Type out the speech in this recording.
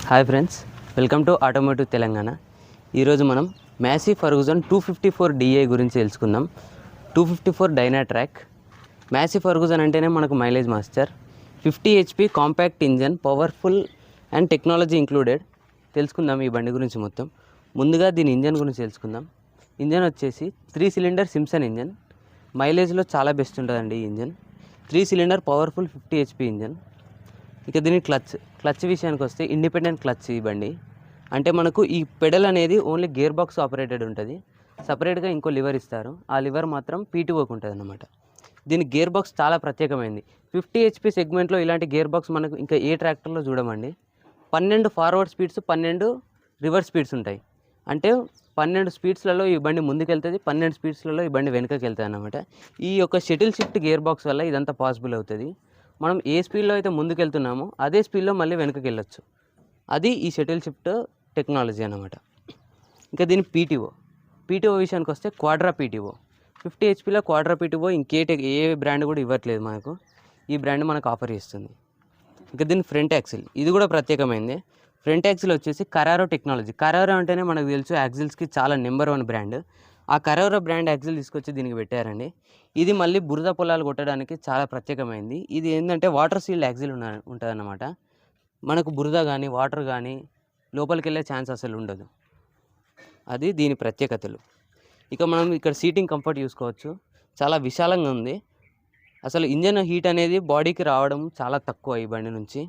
Hi friends, welcome to automotive Telangana. ఈరోజు మనం Massie Ferguson 254 DI గురించి తెలుసుకుందాం. 254 డైనాట్రాక్. మ్యాసీ ఫర్గూసన్ అంటేనే మనకు mileage master. 50 HP compact engine, powerful and technology included. తెలుసుకుందాం ఈ బండి గురించి మొత్తం. ముందుగా దీని ఇంజన్ గురించి తెలుసుకుందాం. ఇంజన్ వచ్చేసి 3 సిలిండర్ సింప్సన్ ఇంజన్. మైలేజ్లో చాలా బెస్ట్ ఉంటుందండి ఈ engine. 3 cylinder powerful 50 HP engine. ఇక దీని క్లచ్ విషయానికి వస్తే ఇండిపెండెంట్ క్లచ్ ఈ బండి. అంటే మనకు ఈ పెడల్ అనేది ఓన్లీ గేర్ బాక్స్ ఆపరేటెడ్ ఉంటుంది. సపరేట్గా ఇంకో లివర్ ఇస్తారు. ఆ లివర్ మాత్రం పీటీఓకి ఉంటుంది అన్నమాట. దీని గేర్ బాక్స్ చాలా ప్రత్యేకమైంది. 50 HP సెగ్మెంట్లో ఇలాంటి గేర్ బాక్స్ మనకు ఇంకా ఏ ట్రాక్టర్లో చూడమండి. 12 ఫార్వర్డ్ స్పీడ్స్, 12 రివర్స్ స్పీడ్స్ ఉంటాయి. అంటే 12 స్పీడ్స్లలో ఈ బండి ముందుకెళ్తుంది, 12 స్పీడ్స్లలో ఈ బండి వెనుకకి వెళ్తుంది అన్నమాట. ఈ యొక్క షటిల్ షిఫ్ట్ గేర్ బాక్స్ వల్ల ఇదంతా పాసిబుల్ అవుతుంది. మనం ఏ స్పీడ్లో అయితే ముందుకెళ్తున్నామో అదే స్పీడ్లో మళ్ళీ వెనకకి వెళ్ళొచ్చు. అది ఈ షటిల్ షిఫ్ట్ టెక్నాలజీ అన్నమాట. ఇంకా దీని పీటీఓ విషయానికి వస్తే క్వాడ్రా పీటీఓ. 50 HPలో క్వాడ్రా పీటీఓ ఏ బ్రాండ్ కూడా ఇవ్వట్లేదు మనకు. ఈ బ్రాండ్ మనకు ఆఫర్ చేస్తుంది. ఇంకా దీని ఫ్రంట్ యాక్సిల్, ఇది కూడా ప్రత్యేకమైంది. ఫ్రంట్ యాక్సిల్ వచ్చేసి కరారో టెక్నాలజీ. కరారో అంటేనే మనకు తెలుసు యాక్సిల్స్కి చాలా నెంబర్ 1 బ్రాండ్. ఆ కరారో బ్రాండ్ యాక్సిల్ తీసుకొచ్చి దీనికి పెట్టారండి. ఇది మళ్ళీ బురద పొలాలు కొట్టడానికి చాలా ప్రత్యేకమైంది. ఇది ఏంటంటే వాటర్ సీల్డ్ యాక్సిల్ ఉంటుందన్నమాట. మనకు బురద కానీ వాటర్ కానీ లోపలికి వెళ్ళే ఛాన్స్ అసలు ఉండదు. అది దీని ప్రత్యేకతలు. ఇక మనం ఇక్కడ సీటింగ్ కంఫర్ట్ చూసుకోవచ్చు. చాలా విశాలంగా ఉంది. అసలు ఇంజన్ హీట్ అనేది బాడీకి రావడం చాలా తక్కువ ఈ బండి నుంచి.